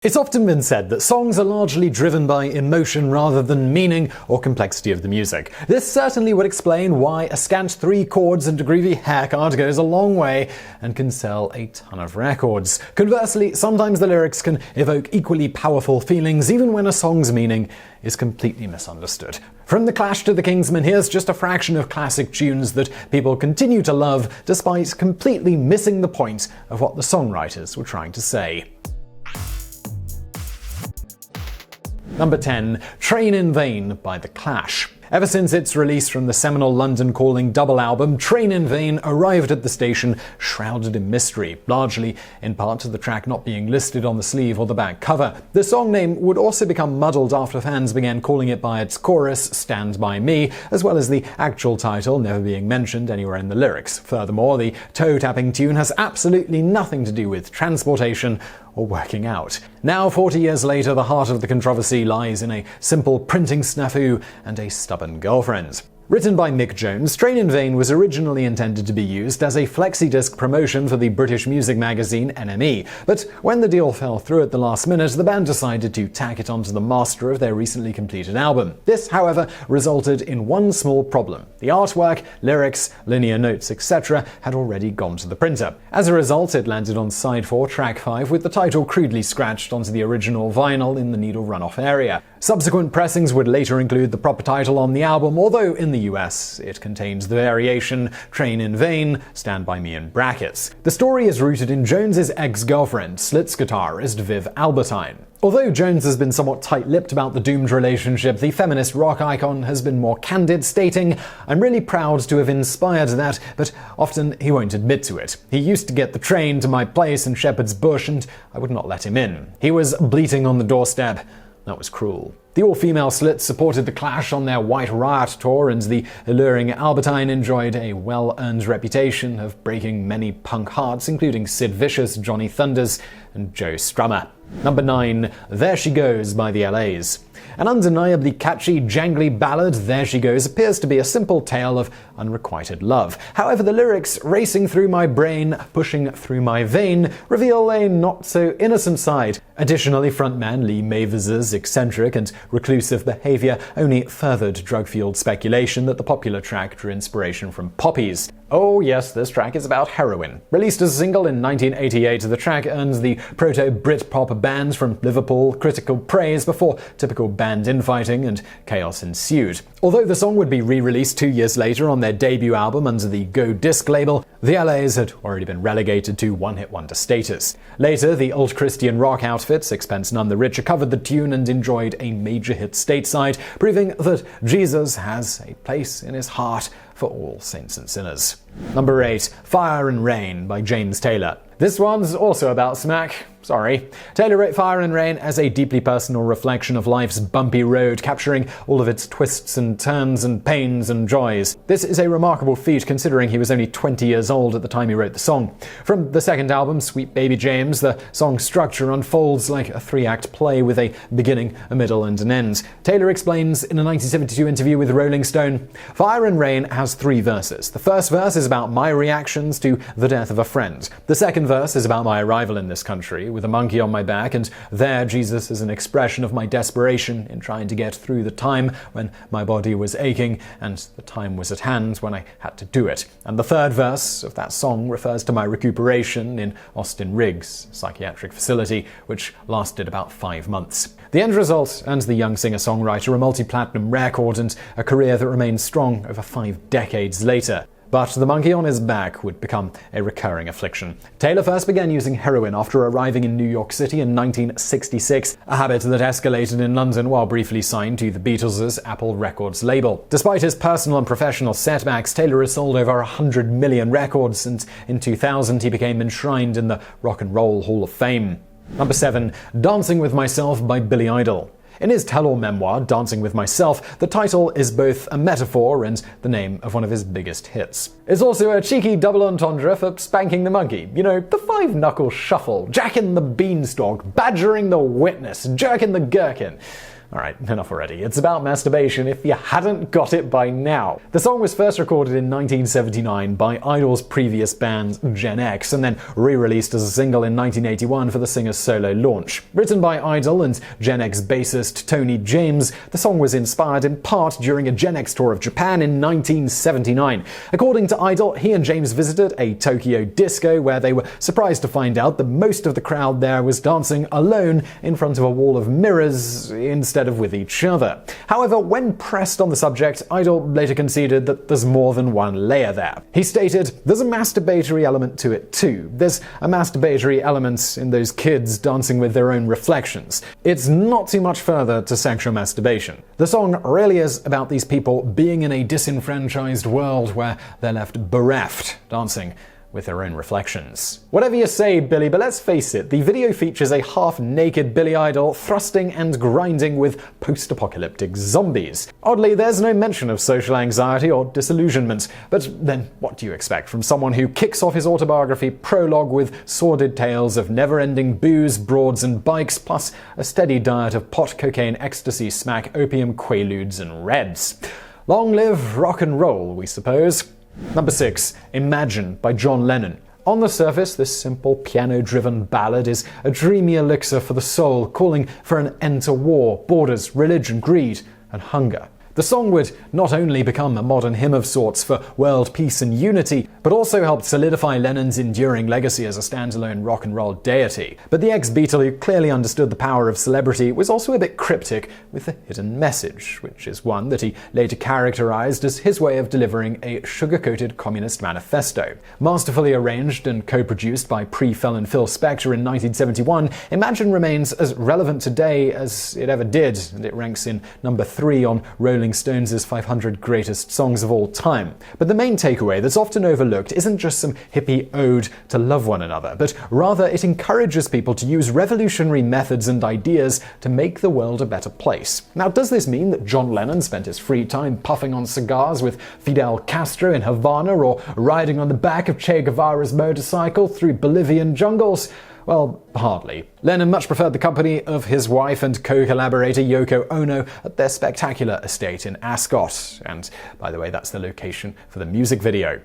It's often been said that songs are largely driven by emotion rather than meaning or complexity of the music. This certainly would explain why a scant 3 chords and a groovy haircut goes a long way and can sell a ton of records. Conversely, sometimes the lyrics can evoke equally powerful feelings even when a song's meaning is completely misunderstood. From The Clash to the Kingsmen, here's just a fraction of classic tunes that people continue to love despite completely missing the point of what the songwriters were trying to say. Number 10. Train in Vain by The Clash. Ever since its release from the seminal London Calling double album, Train in Vain arrived at the station shrouded in mystery, largely in part to the track not being listed on the sleeve or the back cover. The song name would also become muddled after fans began calling it by its chorus, Stand By Me, as well as the actual title never being mentioned anywhere in the lyrics. Furthermore, the toe-tapping tune has absolutely nothing to do with transportation or working out. Now, 40 years later, the heart of the controversy lies in a simple printing snafu and a stubborn girlfriend. Written by Mick Jones, Train in Vain was originally intended to be used as a flexi-disc promotion for the British music magazine NME, but when the deal fell through at the last minute, the band decided to tack it onto the master of their recently completed album. This, however, resulted in one small problem. The artwork, lyrics, linear notes, etc. had already gone to the printer. As a result, it landed on side 4, track 5, with the title crudely scratched onto the original vinyl in the needle runoff area. Subsequent pressings would later include the proper title on the album, although in the U.S. it contains the variation Train in Vain, Stand By Me in brackets. The story is rooted in Jones's ex-girlfriend, Slits guitarist Viv Albertine. Although Jones has been somewhat tight-lipped about the doomed relationship, the feminist rock icon has been more candid, stating, "I'm really proud to have inspired that, but often he won't admit to it. He used to get the train to my place in Shepherd's Bush and I would not let him in. He was bleating on the doorstep. That was cruel." The all-female Slits supported The Clash on their White Riot tour, and the alluring Albertine enjoyed a well-earned reputation of breaking many punk hearts, including Sid Vicious, Johnny Thunders, and Joe Strummer. Number 9. There She Goes by the L.A.s. An undeniably catchy, jangly ballad, There She Goes appears to be a simple tale of unrequited love. However, the lyrics, racing through my brain, pushing through my vein, reveal a not-so-innocent side. Additionally, frontman Lee Mavis's eccentric and reclusive behavior only furthered drug-fueled speculation that the popular track drew inspiration from poppies. Oh yes, this track is about heroin. Released as a single in 1988, the track earns the proto-Britpop band from Liverpool critical praise before typical band infighting and chaos ensued. Although the song would be re-released 2 years later on their debut album under the Go Disc label, the L.A.s had already been relegated to one-hit wonder status. Later, the alt-Christian rock outfit Sixpence None the Richer covered the tune and enjoyed a major hit stateside, proving that Jesus has a place in his heart for all saints and sinners. Number 8. Fire and Rain by James Taylor. This one's also about smack. Sorry. Taylor wrote Fire and Rain as a deeply personal reflection of life's bumpy road, capturing all of its twists and turns and pains and joys. This is a remarkable feat considering he was only 20 years old at the time he wrote the song. From the second album, Sweet Baby James, the song's structure unfolds like a 3-act play with a beginning, a middle, and an end. Taylor explains in a 1972 interview with Rolling Stone, "Fire and Rain has 3 verses. The first verse is about my reactions to the death of a friend. The second verse is about my arrival in this country, with a monkey on my back, and there Jesus is an expression of my desperation in trying to get through the time when my body was aching and the time was at hand when I had to do it. And the third verse of that song refers to my recuperation in Austin Riggs psychiatric facility, which lasted about 5 months." The end result earns the young singer-songwriter a multi-platinum record and a career that remains strong over 5 decades later. But the monkey on his back would become a recurring affliction. Taylor first began using heroin after arriving in New York City in 1966, a habit that escalated in London while briefly signed to the Beatles' Apple Records label. Despite his personal and professional setbacks, Taylor has sold over 100 million records, and in 2000 he became enshrined in the Rock and Roll Hall of Fame. Number 7. Dancing with Myself by Billy Idol. In his tell-all memoir, Dancing with Myself, the title is both a metaphor and the name of one of his biggest hits. It's also a cheeky double entendre for spanking the monkey. You know, the 5-knuckle shuffle, jacking the beanstalk, badgering the witness, jerking the gherkin. Alright, enough already. It's about masturbation if you hadn't got it by now. The song was first recorded in 1979 by Idol's previous band Gen X and then re-released as a single in 1981 for the singer's solo launch. Written by Idol and Gen X bassist Tony James, the song was inspired in part during a Gen X tour of Japan in 1979. According to Idol, he and James visited a Tokyo disco where they were surprised to find out that most of the crowd there was dancing alone in front of a wall of mirrors instead of with each other. However, when pressed on the subject, Idol later conceded that there's more than one layer there. He stated, "There's a masturbatory element to it too. There's a masturbatory element in those kids dancing with their own reflections. It's not too much further to sexual masturbation. The song really is about these people being in a disenfranchised world where they're left bereft, dancing with their own reflections." Whatever you say, Billy, but let's face it, the video features a half-naked Billy Idol thrusting and grinding with post-apocalyptic zombies. Oddly, there's no mention of social anxiety or disillusionment, but then what do you expect from someone who kicks off his autobiography prologue with sordid tales of never-ending booze, broads, and bikes, plus a steady diet of pot, cocaine, ecstasy, smack, opium, quaaludes, and reds? Long live rock and roll, we suppose. Number 6. Imagine by John Lennon. On the surface, this simple piano-driven ballad is a dreamy elixir for the soul, calling for an end to war, borders, religion, greed, and hunger. The song would not only become a modern hymn of sorts for world peace and unity, but also helped solidify Lennon's enduring legacy as a standalone rock and roll deity. But the ex-Beatle, who clearly understood the power of celebrity, was also a bit cryptic with the hidden message, which is one that he later characterized as his way of delivering a sugar-coated communist manifesto. Masterfully arranged and co-produced by pre-felon Phil Spector in 1971, Imagine remains as relevant today as it ever did, and it ranks in number 3 on Rolling Stones' 500 greatest songs of all time. But the main takeaway that's often overlooked isn't just some hippie ode to love one another, but rather it encourages people to use revolutionary methods and ideas to make the world a better place. Now, does this mean that John Lennon spent his free time puffing on cigars with Fidel Castro in Havana or riding on the back of Che Guevara's motorcycle through Bolivian jungles? Well, hardly. Lennon much preferred the company of his wife and co-collaborator Yoko Ono at their spectacular estate in Ascot. And, by the way, that's the location for the music video.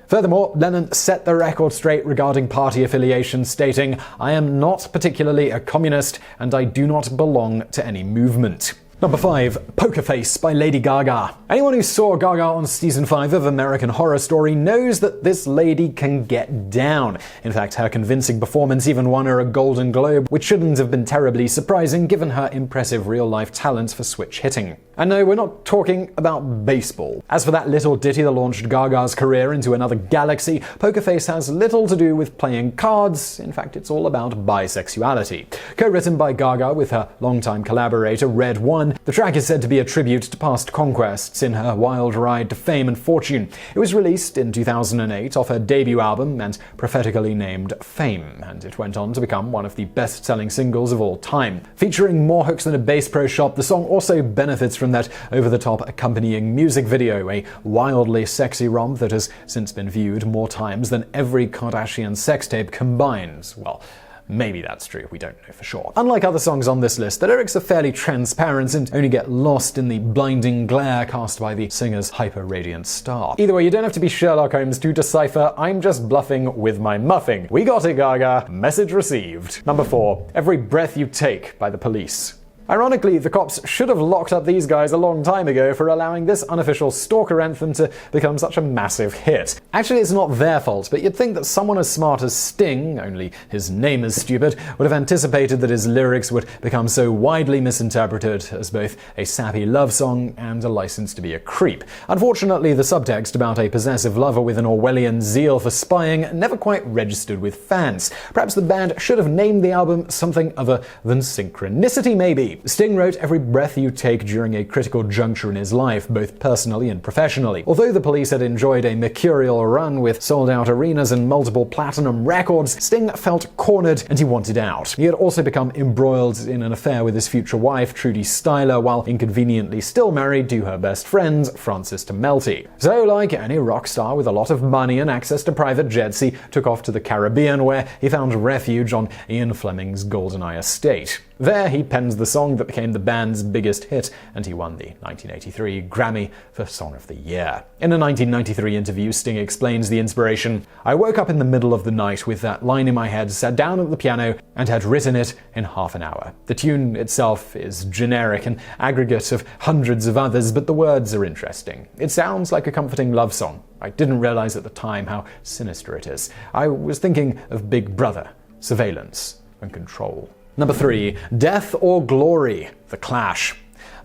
Furthermore, Lennon set the record straight regarding party affiliation, stating, "I am not particularly a communist, and I do not belong to any movement." Number 5. Poker Face by Lady Gaga. Anyone who saw Gaga on season 5 of American Horror Story knows that this lady can get down. In fact, her convincing performance even won her a Golden Globe, which shouldn't have been terribly surprising given her impressive real-life talent for switch hitting. And no, we're not talking about baseball. As for that little ditty that launched Gaga's career into another galaxy, Poker Face has little to do with playing cards. In fact, it's all about bisexuality. Co-written by Gaga with her longtime collaborator Red One, the track is said to be a tribute to past conquests in her wild ride to fame and fortune. It was released in 2008 off her debut album and prophetically named Fame, and it went on to become one of the best-selling singles of all time. Featuring more hooks than a bass pro shop, the song also benefits from that over-the-top accompanying music video, a wildly sexy romp that has since been viewed more times than every Kardashian sex tape combined. Well, maybe that's true, we don't know for sure. Unlike other songs on this list, the lyrics are fairly transparent and only get lost in the blinding glare cast by the singer's hyper-radiant star. Either way, you don't have to be Sherlock Holmes to decipher, I'm just bluffing with my muffing. We got it, Gaga. Message received. Number 4. Every Breath You Take by The Police. Ironically, the cops should have locked up these guys a long time ago for allowing this unofficial stalker anthem to become such a massive hit. Actually, it's not their fault, but you'd think that someone as smart as Sting, only his name is stupid, would have anticipated that his lyrics would become so widely misinterpreted as both a sappy love song and a license to be a creep. Unfortunately, the subtext about a possessive lover with an Orwellian zeal for spying never quite registered with fans. Perhaps the band should have named the album something other than Synchronicity, maybe. Sting wrote Every Breath You Take during a critical juncture in his life, both personally and professionally. Although the Police had enjoyed a mercurial run with sold-out arenas and multiple platinum records, Sting felt cornered and he wanted out. He had also become embroiled in an affair with his future wife, Trudy Styler, while inconveniently still married to her best friend, Frances Tummelty. So, like any rock star with a lot of money and access to private jets, he took off to the Caribbean, where he found refuge on Ian Fleming's GoldenEye estate. There, he penned the song that became the band's biggest hit, and he won the 1983 Grammy for Song of the Year. In a 1993 interview, Sting explains the inspiration. "I woke up in the middle of the night with that line in my head, sat down at the piano, and had written it in half an hour. The tune itself is generic, an aggregate of hundreds of others, but the words are interesting. It sounds like a comforting love song. I didn't realize at the time how sinister it is. I was thinking of Big Brother, surveillance, and control." Number 3. Death or Glory, The Clash.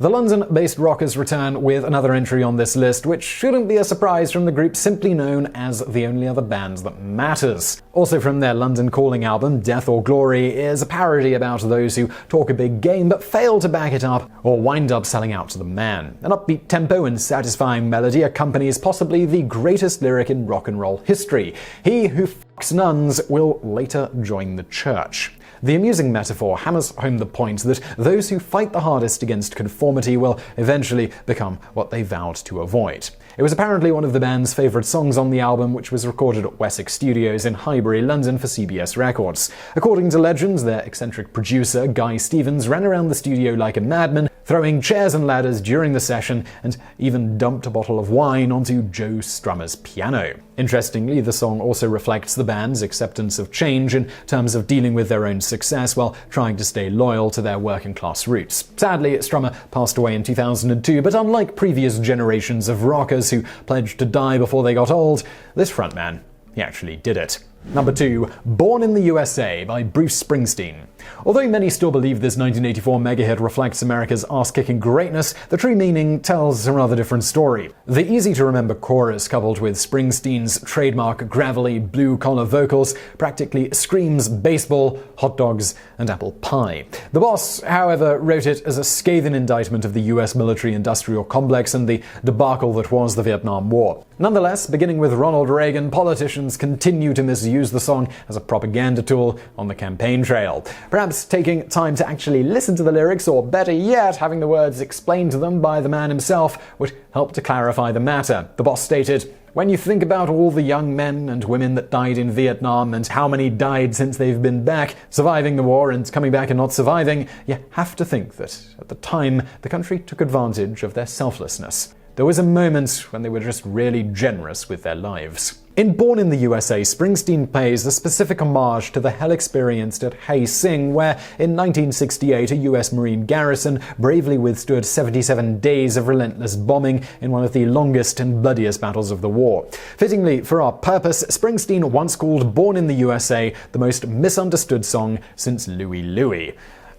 The London-based rockers return with another entry on this list, which shouldn't be a surprise from the group simply known as The Only Other Band That Matters. Also from their London Calling album, Death or Glory is a parody about those who talk a big game but fail to back it up or wind up selling out to the man. An upbeat tempo and satisfying melody accompanies possibly the greatest lyric in rock and roll history. He who fucks nuns will later join the church. The amusing metaphor hammers home the point that those who fight the hardest against conformity will eventually become what they vowed to avoid. It was apparently one of the band's favourite songs on the album, which was recorded at U.S.A Studios in Highbury, London for CBS Records. According to legends, their eccentric producer, Guy Stevens, ran around the studio like a madman, throwing chairs and ladders during the session, and even dumped a bottle of wine onto Joe Strummer's piano. Interestingly, the song also reflects the band's acceptance of change in terms of dealing with their own success while trying to stay loyal to their working-class roots. Sadly, Strummer passed away in 2002, but unlike previous generations of rockers who pledged to die before they got old, this frontman, he actually did it. Number 2. Born in the U.S.A. by Bruce Springsteen. Although many still believe this 1984 mega-hit reflects America's ass-kicking greatness, the true meaning tells a rather different story. The easy-to-remember chorus, coupled with Springsteen's trademark gravelly blue-collar vocals, practically screams baseball, hot dogs, and apple pie. The Boss, however, wrote it as a scathing indictment of the U.S. military-industrial complex and the debacle that was the Vietnam War. Nonetheless, beginning with Ronald Reagan, politicians continue to misuse the song as a propaganda tool on the campaign trail. Perhaps taking time to actually listen to the lyrics, or better yet, having the words explained to them by the man himself, would help to clarify the matter. The Boss stated, "When you think about all the young men and women that died in Vietnam and how many died since they've been back, surviving the war and coming back and not surviving, you have to think that at the time the country took advantage of their selflessness. There was a moment when they were just really generous with their lives." In Born in the U.S.A., Springsteen pays a specific homage to the hell experienced at Hai Sing, where in 1968 a U.S. Marine garrison bravely withstood 77 days of relentless bombing in one of the longest and bloodiest battles of the war. Fittingly for our purpose, Springsteen once called Born in the U.S.A. the most misunderstood song since Louie Louie.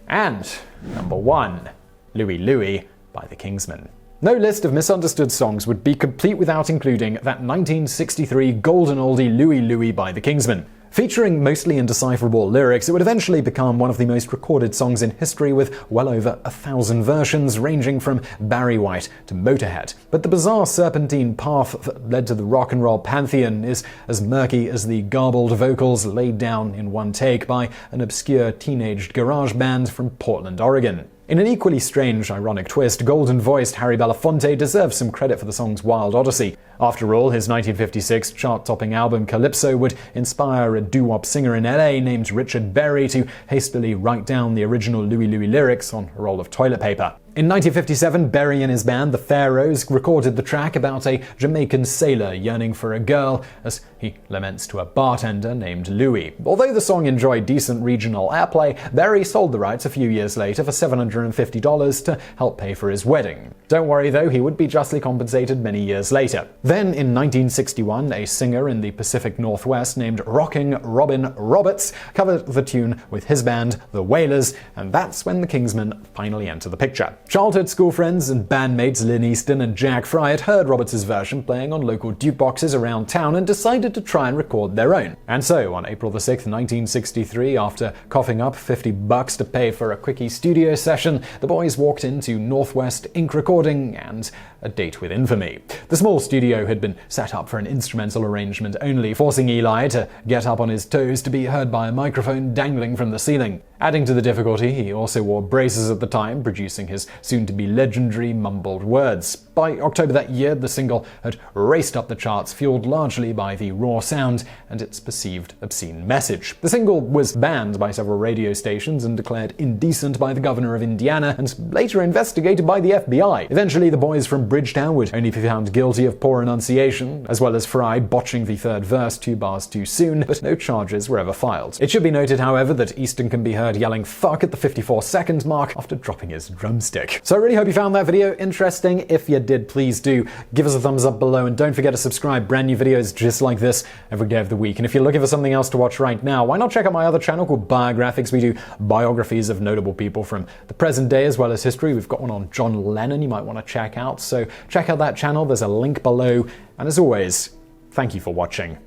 And number 1, Louie Louie by the Kingsmen. No list of misunderstood songs would be complete without including that 1963 golden oldie Louie Louie by the Kingsmen. Featuring mostly indecipherable lyrics, it would eventually become one of the most recorded songs in history, with well over 1,000 versions ranging from Barry White to Motorhead. But the bizarre serpentine path that led to the rock and roll pantheon is as murky as the garbled vocals laid down in one take by an obscure teenage garage band from Portland, Oregon. In an equally strange, ironic twist, golden-voiced Harry Belafonte deserves some credit for the song's wild odyssey. After all, his 1956 chart-topping album Calypso would inspire a doo-wop singer in LA named Richard Berry to hastily write down the original Louie Louie lyrics on a roll of toilet paper. In 1957, Berry and his band, the Pharaohs, recorded the track about a Jamaican sailor yearning for a girl as he laments to a bartender named Louie. Although the song enjoyed decent regional airplay, Berry sold the rights a few years later for $750 to help pay for his wedding. Don't worry though, he would be justly compensated many years later. Then, in 1961, a singer in the Pacific Northwest named Rocking Robin Roberts covered the tune with his band, the Wailers, and that's when the Kingsmen finally enter the picture. Childhood school friends and bandmates Lynn Easton and Jack Fry had heard Roberts' version playing on local jukeboxes around town and decided to try and record their own. And so, on April 6, 1963, after coughing up $50 to pay for a quickie studio session, the boys walked into Northwest Ink Recording and a date with infamy. The small studio had been set up for an instrumental arrangement only, forcing Eli to get up on his toes to be heard by a microphone dangling from the ceiling. Adding to the difficulty, he also wore braces at the time, producing his soon-to-be legendary mumbled words. By October that year, the single had raced up the charts, fueled largely by the raw sound and its perceived obscene message. The single was banned by several radio stations and declared indecent by the governor of Indiana, and later investigated by the FBI. Eventually, the boys from Bridgetown would only be found guilty of poor enunciation, as well as Fry botching the third verse 2 bars too soon, but no charges were ever filed. It should be noted, however, that Easton can be heard yelling "fuck" at the 54-second mark after dropping his drumstick. So I really hope you found that video interesting. If you did, please do give us a thumbs up below, and don't forget to subscribe. Brand new videos just like this every day of the week. And if you're looking for something else to watch right now, why not check out my other channel called Biographics? We do biographies of notable people from the present day as well as history. We've got one on John Lennon you might want to check out, so check out that channel. There's a link below. And as always, thank you for watching.